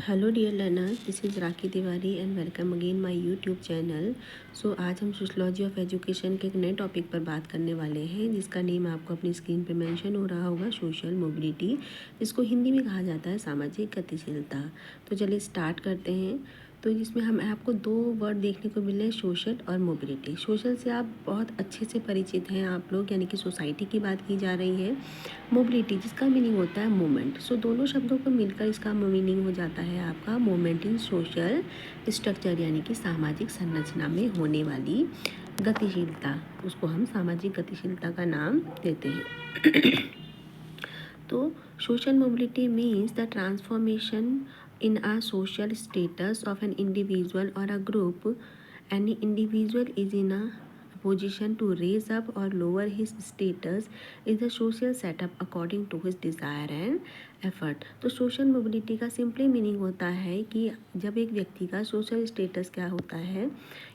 Hello dear learners, this is Rakhi Tiwari and welcome again my YouTube channel. So आज हम sociology of education के एक नए टॉपिक पर बात करने वाले हैं, जिसका नेम आपको अपनी स्क्रीन पे मेंशन हो रहा होगा, सोशल मोबिलिटी, जिसको हिंदी में कहा जाता है सामाजिक गतिशीलता। तो चलिए स्टार्ट करते हैं। तो इसमें हम आपको दो वर्ड देखने को मिले हैं, सोशल और मोबिलिटी। सोशल से आप बहुत अच्छे से परिचित हैं आप लोग, यानी कि सोसाइटी की बात की जा रही है। मोबिलिटी जिसका मीनिंग होता है मूवमेंट। सो दोनों शब्दों को मिलकर इसका मीनिंग हो जाता है आपका मूवमेंट इन सोशल स्ट्रक्चर, यानी कि सामाजिक संरचना में होने वाली गतिशीलता, उसको हम सामाजिक गतिशीलता का नाम देते हैं। तो social mobility means the transformation in a social status of an individual or a group. Any individual is in a position to raise up or lower his status is the social setup according to his desire and effort. तो social mobility का simply meaning होता है कि जब एक व्यक्ति का social status क्या होता है,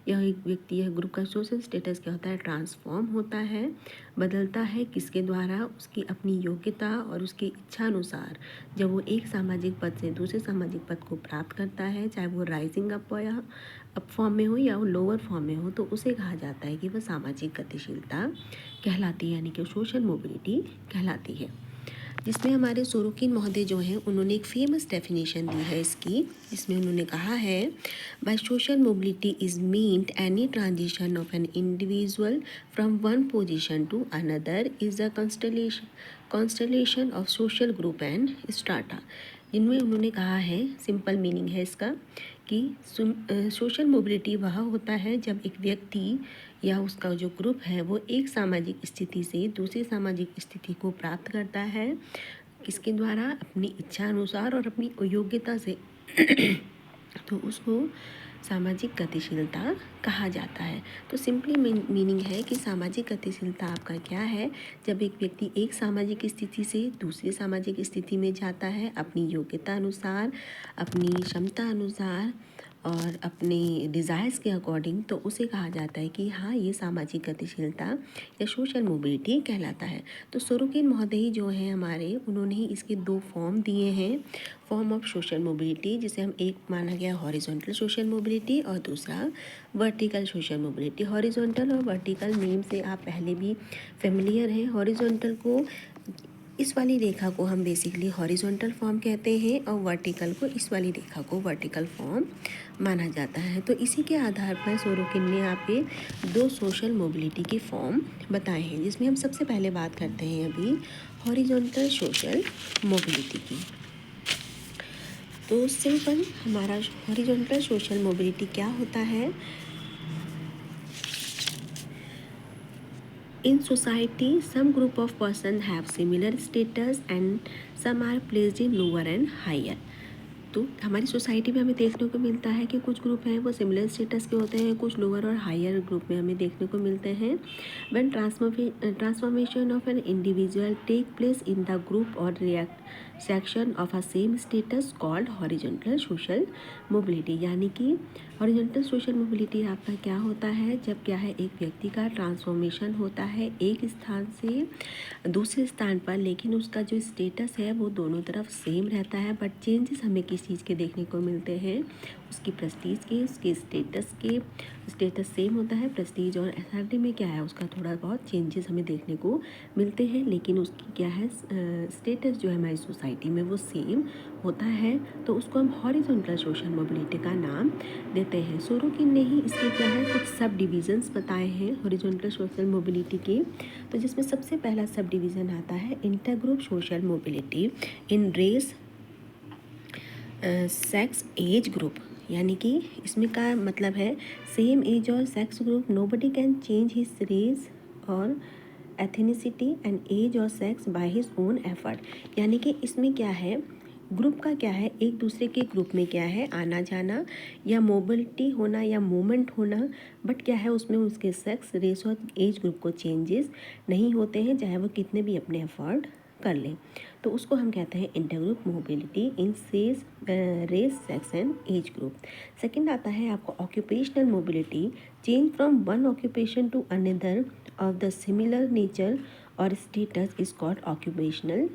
या एक व्यक्ति या ग्रुप का सोशल स्टेटस क्या होता है, ट्रांसफॉर्म होता है, बदलता है, किसके द्वारा, उसकी अपनी योग्यता और उसकी इच्छा अनुसार। जब वो एक सामाजिक पद से दूसरे सामाजिक पद को प्राप्त करता है, चाहे वो राइजिंग अप या अप फॉर्म में हो या वो लोअर फॉर्म में हो, तो उसे कहा जाता है कि वह सामाजिक गतिशीलता कहलाती है, यानी कि सोशल मोबिलिटी कहलाती है। जिसमें हमारे सोरोकिन महोदय जो हैं, उन्होंने एक फेमस डेफिनेशन दी है इसकी, जिसमें उन्होंने कहा है, by social mobility is meant any transition of an individual from one position to another is a constellation of social group and strata. जिनमें उन्होंने कहा है, सिंपल मीनिंग है इसका, कि सोशल मोबिलिटी वह होता है जब एक व्यक्ति या उसका जो ग्रुप है वो एक सामाजिक स्थिति से दूसरी सामाजिक स्थिति को प्राप्त करता है, किसके द्वारा, अपनी इच्छा अनुसार और अपनी योग्यता से। तो उसको सामाजिक गतिशीलता कहा जाता है। तो सिंपली मीनिंग है कि सामाजिक गतिशीलता आपका क्या है, जब एक व्यक्ति एक सामाजिक स्थिति से दूसरी सामाजिक स्थिति में जाता है अपनी योग्यता अनुसार, अपनी क्षमता अनुसार और अपने डिज़ायर्स के अकॉर्डिंग, तो उसे कहा जाता है कि हाँ, ये सामाजिक गतिशीलता या सोशल मोबिलिटी कहलाता है। तो सोरोकिन महोदय जो हैं हमारे, उन्होंने ही इसके दो फॉर्म दिए हैं, फॉर्म ऑफ सोशल मोबिलिटी, जिसे हम एक माना गया हॉरिजॉन्टल सोशल मोबिलिटी और दूसरा वर्टिकल सोशल मोबिलिटी। हॉरिजॉन्टल और वर्टिकल नेम से आप पहले भी फेमिलियर हैं। हॉरिजॉन्टल को, इस वाली रेखा को हम बेसिकली हॉरिजॉन्टल फॉर्म कहते हैं और वर्टिकल को, इस वाली रेखा को वर्टिकल फॉर्म माना जाता है। तो इसी के आधार पर सोरोकिन ने आपके दो सोशल मोबिलिटी के फॉर्म बताए हैं, जिसमें हम सबसे पहले बात करते हैं अभी हॉरिजॉन्टल सोशल मोबिलिटी की। तो सिंपल हमारा हॉरिजॉन्टल सोशल मोबिलिटी क्या होता है, in society some group of persons have similar status and some are placed in lower and higher। तो हमारी सोसाइटी में हमें देखने को मिलता है कि कुछ ग्रुप हैं वो सिमिलर स्टेटस के होते हैं, कुछ लोअर और हायर ग्रुप में हमें देखने को मिलते हैं। When transformation of an individual take place in the group और react section of a same status called horizontal social mobility. यानी कि हॉरिजॉन्टल सोशल मोबिलिटी आपका क्या होता है, जब क्या है, एक व्यक्ति का ट्रांसफॉर्मेशन होता है एक स्थान से दूसरे स्थान पर, लेकिन उसका जो स्टेटस है वो दोनों तरफ सेम रहता है, बट चेंजेस हमें किस चीज़ के देखने को मिलते हैं, उसकी प्रेस्टीज के, उसके स्टेटस सेम होता है, प्रेस्टीज और अथॉरिटी में क्या है, उसका थोड़ा बहुत चेंजेस हमें देखने को मिलते हैं, लेकिन उसकी क्या है, स्टेटस जो है हमारी सोसाइटी में वो सेम होता है। तो उसको हम हॉरिजॉन्टल सोशल मोबिलिटी का नाम देते हैं। सोरोकिन ने ही इसके क्या है कुछ सब डिविजन्स बताए हैं हॉरिजॉन्टल सोशल मोबिलिटी के। तो जिसमें सबसे पहला सब डिवीज़न आता है intergroup social mobility in race, sex, age group. यानी कि इसमें का मतलब है सेम एज और sex group, nobody can change his race और एथनिसिटी एंड एज और sex by his own effort. यानी कि इसमें क्या है, ग्रुप का क्या है, एक दूसरे के ग्रुप में क्या है आना जाना या मोबिलिटी होना या मूवमेंट होना, बट क्या है उसमें उसके सेक्स, रेस और एज ग्रुप को चेंजेस नहीं होते हैं, चाहे वो कितने भी अपने एफर्ट कर लें। तो उसको हम कहते हैं intergroup mobility in says race, sex and age group. Second आता है आपको occupational mobility, change from one occupation to another of the similar nature और status is called occupational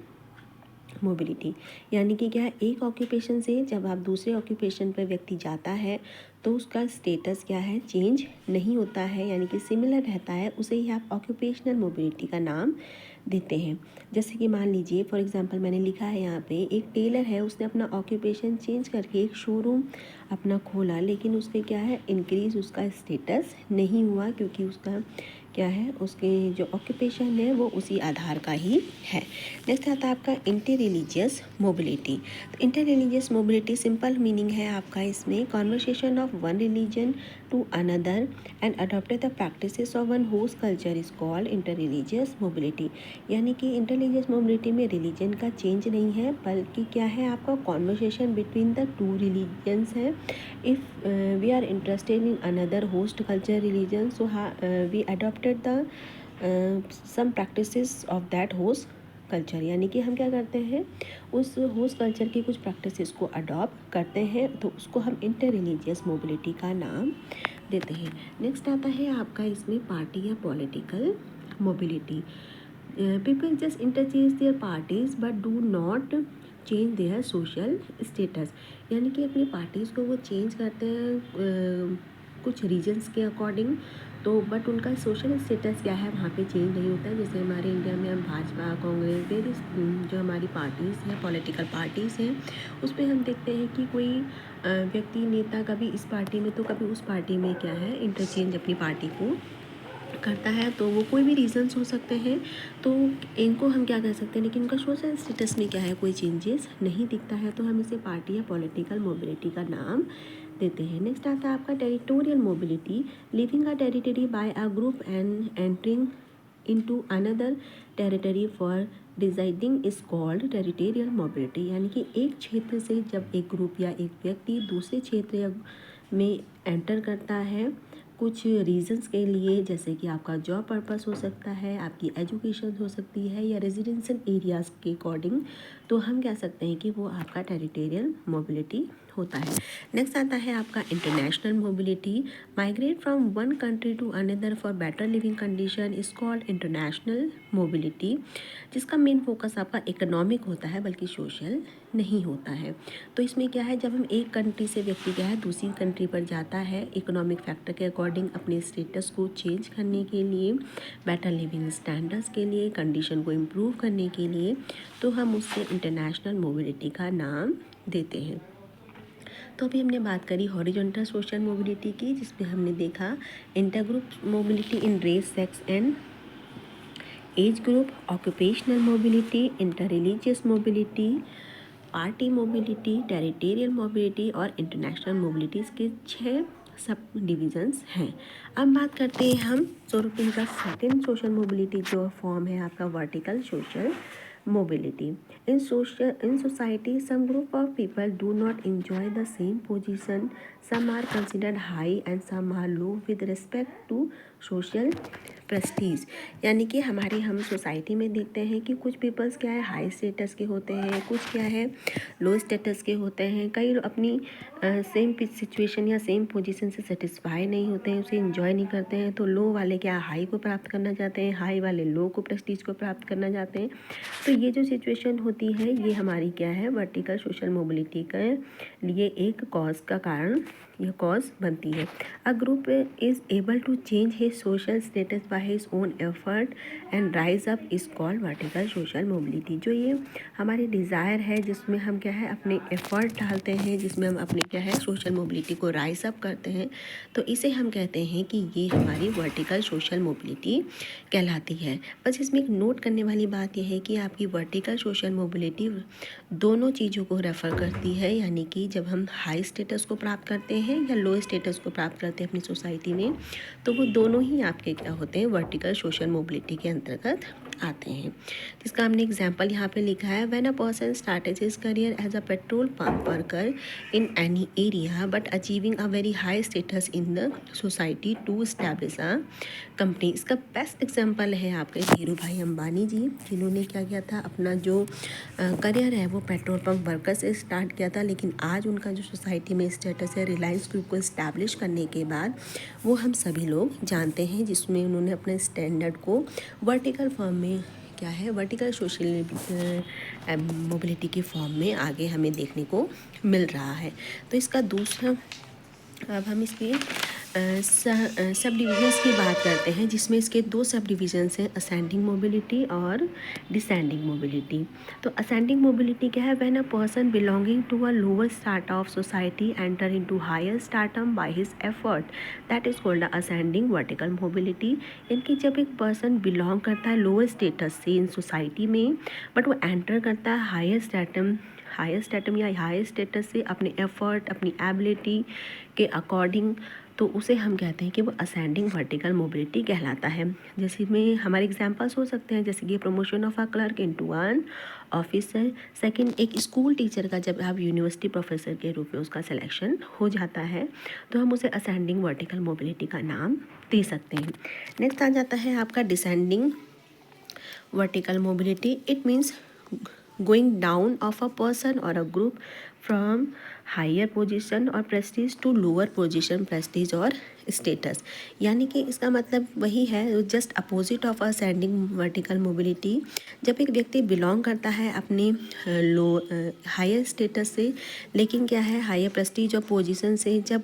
mobility, यानी कि क्या है, एक ऑक्यूपेशन से जब आप दूसरे ऑक्यूपेशन पर व्यक्ति जाता है तो उसका स्टेटस क्या है, चेंज नहीं होता है, यानी कि सिमिलर रहता है, उसे ही आप ऑक्यूपेशनल मोबिलिटी का नाम देते हैं। जैसे कि मान लीजिए फॉर एग्जांपल मैंने लिखा है यहाँ पे, एक टेलर है, उसने अपना ऑक्यूपेशन चेंज करके एक शोरूम अपना खोला, लेकिन उसके क्या है, इंक्रीज़ उसका स्टेटस नहीं हुआ, क्योंकि उसका क्या है, उसके जो ऑक्यूपेशन है वो उसी आधार का ही है। नेक्स्ट आता है आपका इंटर रिलीजियस मोबिलिटी। तो inter religious mobility simple meaning है आपका इसमें, conversation of one religion to another and adopted the practices of one host culture is called inter religious mobility. यानी कि इंटर रिलीजियस मोबिलिटी में रिलीजन का change नहीं है, बल्कि क्या है, आपका conversation between the two religions है। If we are interested in another host culture religion, so we adopted the some practices of that host culture, यानी कि हम क्या करते हैं, उस होस्ट कल्चर की कुछ प्रैक्टिसेस को अडॉप्ट करते हैं, तो उसको हम इंटर रिलीजियस मोबिलिटी का नाम देते हैं। नेक्स्ट आता है आपका इसमें पार्टी या political mobility. People just interchange their parties but do not change their social status, यानी कि अपनी पार्टीज़ को वो चेंज करते हैं कुछ रीजन्स के अकॉर्डिंग, तो बट उनका सोशल स्टेटस क्या है वहाँ पे चेंज नहीं होता है। जैसे हमारे इंडिया में हम भाजपा, कांग्रेस, वेरियस जो हमारी पार्टीज़ हैं, पॉलिटिकल पार्टीज़ हैं, उस पर हम देखते हैं कि कोई व्यक्ति, नेता कभी इस पार्टी में तो कभी उस पार्टी में क्या है, इंटरचेंज अपनी पार्टी को करता है। तो वो कोई भी रीजंस हो सकते हैं, तो इनको हम क्या कह सकते हैं, लेकिन उनका सोशल स्टेटस में क्या है, कोई चेंजेस नहीं दिखता है, तो हम इसे पार्टी या पॉलिटिकल मोबिलिटी का नाम देते हैं। नेक्स्ट आता है आपका territorial mobility. Living a territory by a group and entering into another territory for deciding is called territorial mobility, यानी कि एक क्षेत्र से जब एक ग्रुप या एक व्यक्ति दूसरे क्षेत्र में एंटर करता है कुछ रीजंस के लिए, जैसे कि आपका जॉब पर्पस हो सकता है, आपकी एजुकेशन हो सकती है, या रेजिडेंशियल एरियाज़ के अकॉर्डिंग, तो हम कह सकते हैं कि वो आपका टेरिटोरियल मोबिलिटी होता है। नेक्स्ट आता है आपका international mobility. Migrate from one country to another for better living condition is called international mobility, जिसका मेन फोकस आपका इकोनॉमिक होता है, बल्कि सोशल नहीं होता है। तो इसमें क्या है, जब हम एक कंट्री से व्यक्ति क्या है दूसरी कंट्री पर जाता है इकोनॉमिक फैक्टर के अकॉर्डिंग अपने स्टेटस को चेंज करने के लिए, बेटर लिविंग स्टैंडर्ड्स के लिए, कंडीशन को इम्प्रूव करने के लिए, तो हम उससे इंटरनेशनल मोबिलिटी का नाम देते हैं। तो अभी हमने बात करी हॉरिजॉन्टल सोशल मोबिलिटी की, जिसमें हमने देखा intergroup mobility in race, sex and age group, occupational mobility, inter religious mobility, party mobility, territorial mobility और इंटरनेशनल मोबिलिटीज़ के 6 सब डिविजन्स हैं। अब बात करते हैं हम स्वरूपिन का सेकेंड सोशल मोबिलिटी जो फॉर्म है आपका vertical social mobility. In society, some group of people do not enjoy the same position. Some are considered high and some are low with respect to social Prestige, यानी कि हम society में देखते हैं कि कुछ पीपल्स क्या है हाई स्टेटस के होते हैं, कुछ क्या है लो स्टेटस के होते हैं। कई अपनी सेम सिचुएशन या सेम पोजीशन से सेटिस्फाई नहीं होते हैं, उसे एंजॉय नहीं करते हैं, तो लो वाले क्या हाई को प्राप्त करना चाहते हैं, हाई वाले लो को प्रेस्टीज को प्राप्त करना चाहते हैं। तो ये जो सिचुएशन होती है ये हमारी क्या है वर्टिकल सोशल मोबिलिटी के लिए एक कॉज का कारण, यह कॉज बनती है। A group is able to change his social status by his own effort and rise up is called vertical social mobility. जो ये हमारी डिज़ायर है जिसमें हम क्या है अपने एफर्ट डालते हैं, जिसमें हम अपने क्या है सोशल मोबिलिटी को राइज अप करते हैं, तो इसे हम कहते हैं कि ये हमारी वर्टिकल सोशल मोबिलिटी कहलाती है। बस इसमें एक नोट करने वाली बात यह है कि आपकी वर्टिकल सोशल मोबिलिटी दोनों चीज़ों को रेफ़र करती है, यानी कि जब हम हाई स्टेटस को प्राप्त करते हैं या लो स्टेटस को प्राप्त करते हैं अपनी सोसाइटी में, तो वो दोनों ही आपके क्या होते हैं वर्टिकल सोशल मोबिलिटी के अंतर्गत आते हैं। जिसका हमने एग्जाम्पल यहाँ पे लिखा है, when a person started his career as a petrol pump worker in any area but achieving a very high status in the society to establish a company. इसका बेस्ट एग्जाम्पल है आपके धीरू भाई अंबानी जी, जिन्होंने क्या किया था अपना जो करियर है वो पेट्रोल पंप वर्कर से स्टार्ट किया था, लेकिन आज उनका जो सोसाइटी में स्टेटस है रिलायंस ग्रुप को इस्टेब्लिश करने के बाद वो हम सभी लोग जानते हैं, जिसमें उन्होंने अपने स्टैंडर्ड को वर्टिकल फॉर्म में क्या है वर्टिकल सोशल मोबिलिटी की फॉर्म में आगे हमें देखने को मिल रहा है। तो इसका दूसरा, अब हम इसके सब डिविजन्स की बात करते हैं, जिसमें इसके दो सब डिविजन्स हैं, असेंडिंग मोबिलिटी और डिसेंडिंग मोबिलिटी। तो असेंडिंग मोबिलिटी क्या है, when a person belonging to a lower strata of society enter into higher stratum by his effort, that is called ascending vertical mobility. इनकी जब एक person belong करता है lower status से in society में, but वो एंटर करता है हायर स्टेटम या हायर स्टेटस से अपने एफर्ट, अपनी एबिलिटी के अकॉर्डिंग, तो उसे हम कहते हैं कि वो असेंडिंग वर्टिकल मोबिलिटी कहलाता है। जैसे में हमारे एग्जांपल्स हो सकते हैं, जैसे कि promotion of a clerk into an officer. Second, एक स्कूल टीचर का जब आप यूनिवर्सिटी प्रोफेसर के रूप में उसका सिलेक्शन हो जाता है तो हम उसे असेंडिंग वर्टिकल मोबिलिटी का नाम दे सकते हैं। नेक्स्ट आ जाता है आपका descending vertical mobility. It means going down of a person or a group from higher position or prestige to lower position, prestige और स्टेटस। यानी कि इसका मतलब वही है, just opposite of ascending vertical mobility. जब एक व्यक्ति बिलोंग करता है अपने लो हायर स्टेटस से, लेकिन क्या है हायर प्रेस्टीज और पोजीशन से, जब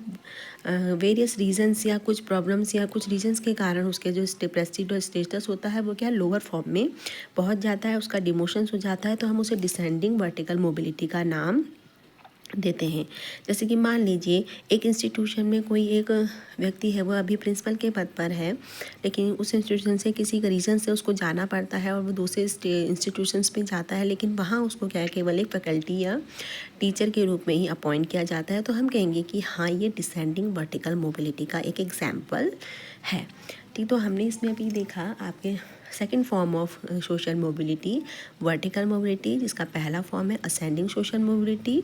वेरियस रीजंस या कुछ प्रॉब्लम्स या कुछ रीजंस के कारण उसके जो प्रेस्टीज और स्टेटस होता है वो क्या लोअर फॉर्म में पहुंच जाता है, उसका डिमोशंस हो जाता है, तो हम उसे डिसेंडिंग वर्टिकल मोबिलिटी का नाम देते हैं। जैसे कि मान लीजिए एक इंस्टीट्यूशन में कोई एक व्यक्ति है, वो अभी प्रिंसिपल के पद पर है, लेकिन उस इंस्टीट्यूशन से किसी रीज़न से उसको जाना पड़ता है और वो दूसरे इंस्टीट्यूशंस में जाता है, लेकिन वहाँ उसको क्या है केवल एक फैकल्टी या टीचर के रूप में ही अपॉइंट किया जाता है, तो हम कहेंगे कि हाँ ये डिसेंडिंग वर्टिकल मोबिलिटी का एक एग्जाम्पल है। ठीक, तो हमने इसमें अभी देखा आपके second form of social mobility vertical mobility, जिसका पहला फॉर्म है असेंडिंग सोशल मोबिलिटी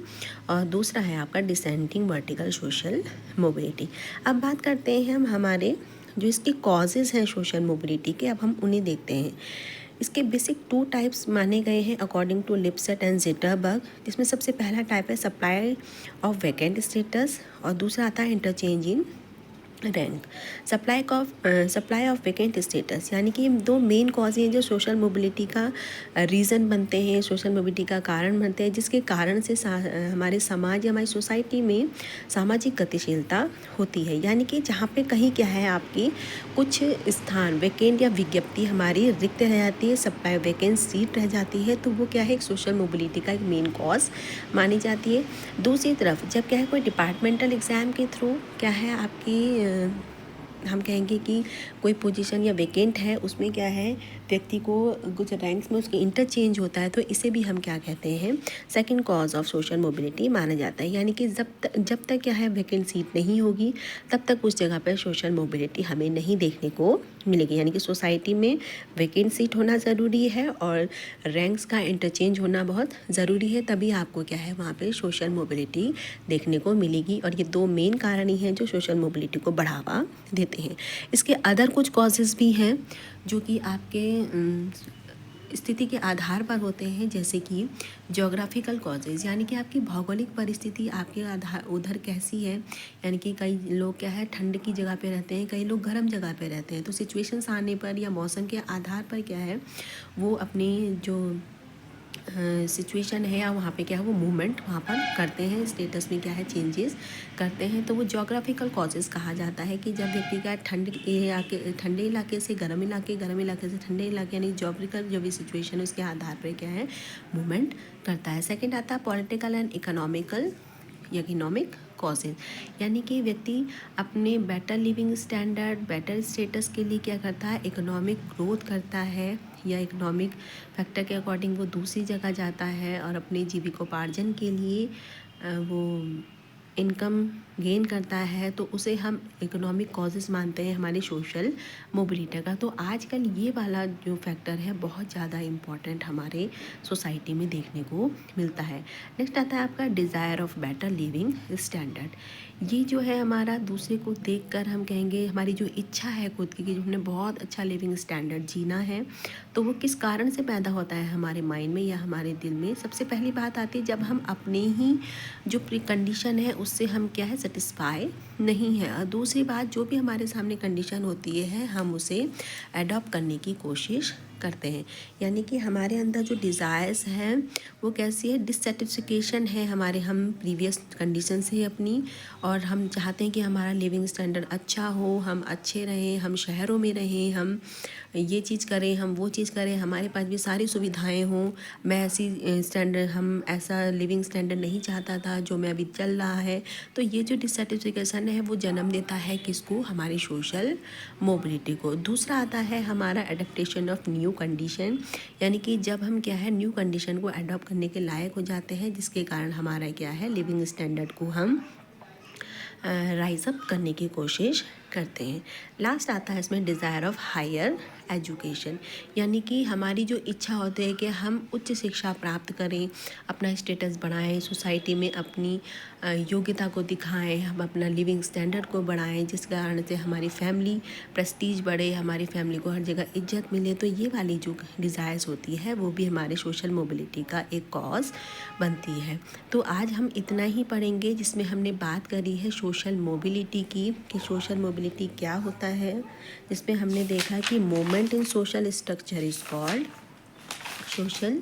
और दूसरा है आपका डिसेंडिंग वर्टिकल सोशल मोबिलिटी। अब बात करते हैं हम हमारे जो इसके कॉजेज़ हैं सोशल मोबिलिटी के, अब हम उन्हें देखते हैं। इसके बेसिक 2 टाइप्स माने गए हैं अकॉर्डिंग टू लिप्सेट एंड ज़िटरबर्ग, जिसमें सबसे पहला टाइप है सप्लाई ऑफ वैकेंट स्टेटस और दूसरा आता है interchange in rank. Supply of vacant status, यानी कि दो मेन कॉज हैं जो सोशल मोबिलिटी का रीज़न बनते हैं, सोशल मोबिलिटी का कारण बनते हैं, जिसके कारण से हमारे समाज या हमारी सोसाइटी में सामाजिक गतिशीलता होती है। यानी कि जहाँ पे कहीं क्या है आपकी कुछ स्थान वैकेंट या विज्ञप्ति हमारी रिक्त रह जाती है, सप्लाई वैकेंट सीट रह जाती है, तो वो क्या है एक सोशल मोबिलिटी का एक मेन कॉज मानी जाती है। दूसरी तरफ जब क्या है कोई डिपार्टमेंटल एग्ज़ाम के थ्रू क्या है आपकी हम कहेंगे कि कोई पोजीशन या वैकेंट है, उसमें क्या है व्यक्ति को कुछ रैंक्स में उसके इंटरचेंज होता है, तो इसे भी हम क्या कहते हैं second cause of social mobility माना जाता है। यानी कि जब तक क्या है वैकेंट सीट नहीं होगी तब तक उस जगह पर सोशल मोबिलिटी हमें नहीं देखने को मिलेगी। यानी कि सोसाइटी में वैकेंट सीट होना ज़रूरी है और रैंक्स का इंटरचेंज होना बहुत ज़रूरी है, तभी आपको क्या है वहाँ पे सोशल मोबिलिटी देखने को मिलेगी। और ये 2 मेन कारण ही हैं जो सोशल मोबिलिटी को बढ़ावा देते हैं। इसके अदर कुछ कॉजेज़ भी हैं जो कि आपके स्थिति के आधार पर होते हैं, जैसे कि जोग्राफिकल कॉजेज़, यानी कि आपकी भौगोलिक परिस्थिति आपके आधार उधर कैसी है। यानी कि कई लोग क्या है ठंड की जगह पे रहते हैं, कई लोग गर्म जगह पे रहते हैं, तो सिचुएशंस आने पर या मौसम के आधार पर क्या है वो अपनी जो सिचुएशन है या वहाँ पे क्या है वो मूवमेंट वहाँ पर करते हैं, स्टेटस में क्या है चेंजेस करते हैं, तो वो जोग्राफिकल कॉजेज़ कहा जाता है। कि जब व्यक्ति का ठंडे इलाके से गर्म इलाके से ठंडे इलाके, यानी जोग्राफिकल जो भी सिचुएशन है उसके आधार पर क्या है मूवमेंट करता है। सेकेंड आता है पॉलिटिकल एंड इकोनॉमिक कॉजेज, यानी कि व्यक्ति अपने better living standard better status के लिए क्या करता है इकोनॉमिक ग्रोथ करता है, या इकोनॉमिक फैक्टर के अकॉर्डिंग वो दूसरी जगह जाता है और अपने जीविकोपार्जन के लिए वो इनकम गेन करता है, तो उसे हम इकोनॉमिक कॉजेज़ मानते हैं हमारे सोशल मोबिलिटी का। तो आजकल ये वाला जो फैक्टर है बहुत ज़्यादा इम्पॉर्टेंट हमारे सोसाइटी में देखने को मिलता है। नेक्स्ट आता है आपका desire of better living standard. ये जो है हमारा दूसरे को देखकर हम कहेंगे हमारी जो इच्छा है खुद की कि जो हमने बहुत अच्छा लिविंग स्टैंडर्ड जीना है, तो वो किस कारण से पैदा होता है हमारे माइंड में या हमारे दिल में। सबसे पहली बात आती है जब हम अपने ही जो प्री कंडीशन है उससे हम क्या है सेटिस्फाई नहीं है, और दूसरी बात जो भी हमारे सामने कंडीशन होती है हम उसे अडॉप्ट करने की कोशिश करते हैं। यानी कि हमारे अंदर जो डिज़ायर्स हैं वो कैसी है, डिससेटिस्फिकेशन है हमारे हम प्रीवियस कंडीशन से अपनी, और हम चाहते हैं कि हमारा लिविंग स्टैंडर्ड अच्छा हो, हम अच्छे रहें, हम शहरों में रहें, हम ये चीज़ करें, हम वो चीज़ करें, हमारे पास भी सारी सुविधाएं हों। मैं ऐसी स्टैंडर्ड हम ऐसा लिविंग स्टैंडर्ड नहीं चाहता था जो मैं अभी चल रहा है। तो ये जो डिससेटिस्फिकेशन है वो जन्म देता है किसको, हमारी सोशल मोबिलिटी को। दूसरा आता है हमारा एडेप्टेशन ऑफ न्यू कंडीशन, यानी कि जब हम क्या है न्यू कंडीशन को अडॉप्ट करने के लायक हो जाते हैं, जिसके कारण हमारा क्या है लिविंग स्टैंडर्ड को हम राइज अप करने की कोशिश करते हैं। लास्ट आता है इसमें डिज़ायर ऑफ हायर एजुकेशन, यानी कि हमारी जो इच्छा होती है कि हम उच्च शिक्षा प्राप्त करें, अपना स्टेटस बढ़ाएं, सोसाइटी में अपनी योग्यता को दिखाएं, हम अपना लिविंग स्टैंडर्ड को बढ़ाएं, जिस कारण से हमारी फैमिली प्रेस्टीज बढ़े, हमारी फैमिली को हर जगह इज्जत मिले। तो ये वाली जो डिज़ायर्स होती है वो भी हमारे सोशल मोबिलिटी का एक कॉज बनती है। तो आज हम इतना ही पढ़ेंगे जिसमें हमने बात करी है सोशल मोबिलिटी की, कि सोशल मोबिलिटी क्या होता है, जिसमें हमने देखा कि moment in social structure is called social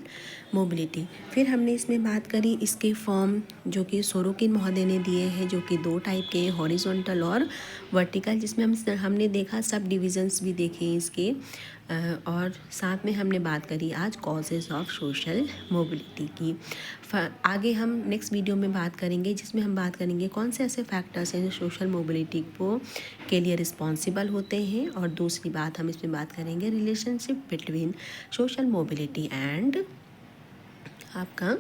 mobility. फिर हमने इसमें बात करी इसके फॉर्म जो कि सोरोकिन महोदय ने दिए हैं, जो कि 2 टाइप के, हॉरिजॉन्टल और वर्टिकल, जिसमें हमने देखा सब डिविजन्स भी देखे इसके, और साथ में हमने बात करी आज कॉजेज़ ऑफ सोशल मोबिलिटी की। आगे हम नेक्स्ट वीडियो में बात करेंगे, जिसमें हम बात करेंगे कौन से ऐसे फैक्टर्स हैं जो सोशल मोबिलिटी को के लिए रिस्पॉन्सिबल होते हैं, और दूसरी बात हम इसमें बात करेंगे relationship between social mobility and आपका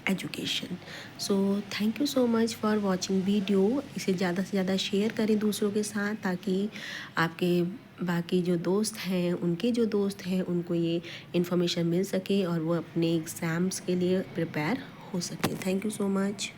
education. So thank you so much for watching video. इसे ज़्यादा से ज़्यादा शेयर करें दूसरों के साथ, ताकि आपके बाकी जो दोस्त हैं, उनके जो दोस्त हैं, उनको ये इन्फॉर्मेशन मिल सके और वो अपने एग्ज़ाम्स के लिए प्रिपेयर हो सके। Thank you so much.